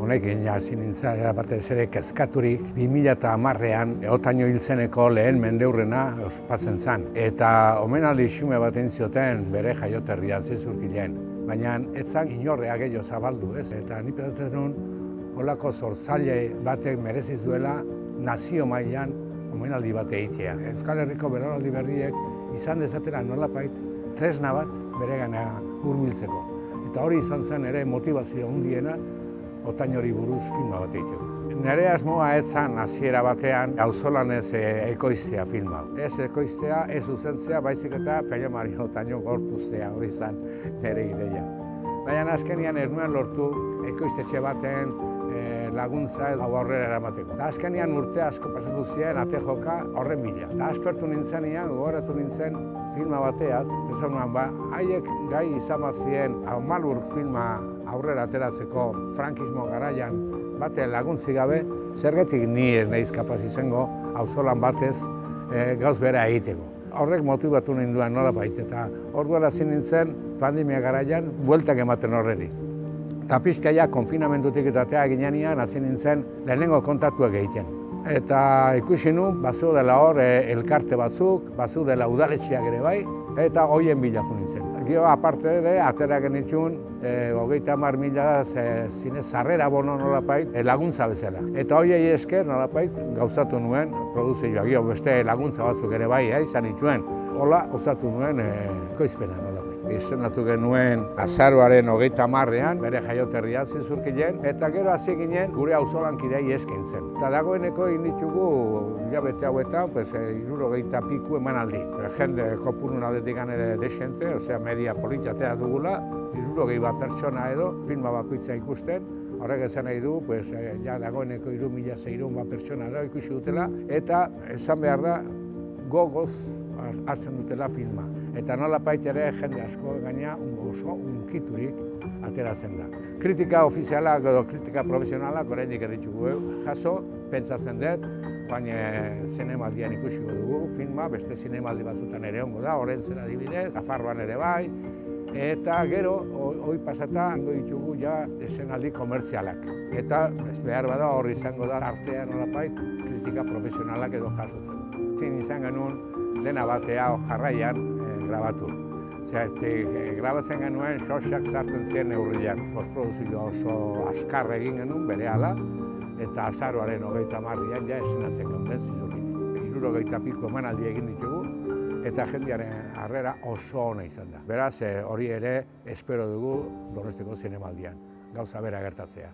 Honekin hasi nintzen batez ere kezkaturik 2010ean Otaino hiltzeneko lehen mendeurrena ospatzen zen. Eta omenaldi xume bat egin zioten bere jaioterrian Zizurkilen. Baina ez zen inorrea gehiago zabaldu, ez? Eta ni pentsatzen nuen holako sortzaile batek merezi duela nazio mailan omenaldi bat egitea. Euskal Herriko belaunaldi berriek izan dezatela nolabait tresna bat beregana hurbiltzeko. Eta hori izan zen ere motivazio handiena Otainori buruz filma bat egiteko. Nire asmoa ez zen hasiera batean auzolanez ekoiztea filma. Ez ekoiztea, ez zuzentzea, baizik eta Pello Mario Otaino gorpuztea hori zen nire ideia. Baina azkenean ez nuen lortu ekoiztetxe baten laguntza hau aurrera eramateko. Eta azkenean urte asko pasatu ziren ate joka horren bila. Eta aspertu nintzenean, gogoratu nintzen filma bateaz, eta zen haiek gai izan bat ziren Malur filma aurrera ateratzeko frankismo garaian bate laguntzi gabe, zergatik ni ez naiz kapaz izango auzolan batez gauz bera egiteko. Horrek motibatu ninduen nolabait, eta orduan hasi nintzen pandemia garaian bueltak ematen horreri. Eta pixka ja konfinamendutik eta atea ginean hasi nintzen lehenengo kontatuak egiten. Eta ikusi nu, bazeudela hor elkarte batzuk, bazeudela udaletxeak ere bai, eta hoien bilatu nintzen. Gero aparte ere, atera genitxun, 30.000 zine sarrera bono nolapait laguntza bezala. Eta hoiei esker nolapait gauzatu nuen produzioa. Gero beste laguntza batzuk ere bai izan nituen. Hola, osatu nuen ekoizpena nolapait. Izendatu genuen azaroaren 30ean, bere jaioterrian Zizurkilen, eta gero hasi ginen gure auzolankidei eskaintzen. Eta dagoeneko egin ditugu hilabete hauetan, 60 piku emanaldi. Jende kopurun aldetik ere desente, osea media politatea dugula, 60 bat pertsona edo filma bakoitza ikusten. Horrek esan nahi du, ja dagoeneko 3.600 bat pertsona edo ikusi dutela, eta esan behar da gogoz hartzen dutela filma. Eta nolapait ere jende asko gaina oso unkiturik ateratzen da. Kritika ofizialak edo kritika profesionalak oraindik ez ditugu jaso, pentsatzen dut, baina zinemaldian ikusiko dugu filma, beste zinemaldi batzutan ere ongo da, Orentzen adibidez, Nafarroan ere bai, eta gero, hoi pasata, hango ditugu ja esenaldi komertzialak. Eta behar bada hor izango da artean nolapait kritika profesionalak edo jasotzen. Zin izan genuen dena batea jarraian grabatu. Grabatzen genuen xoxak sartzen ziren neurrian. Postprodukzioa oso askar egin genuen berehala, eta azaroaren 30ean ja esenatzen genuen Zizurkilen. 60 piko emanaldi egin ditugu, eta jendearen harrera oso ona izan da. Beraz, hori ere espero dugu Donostiako zinemaldian. Gauza bera gertatzea.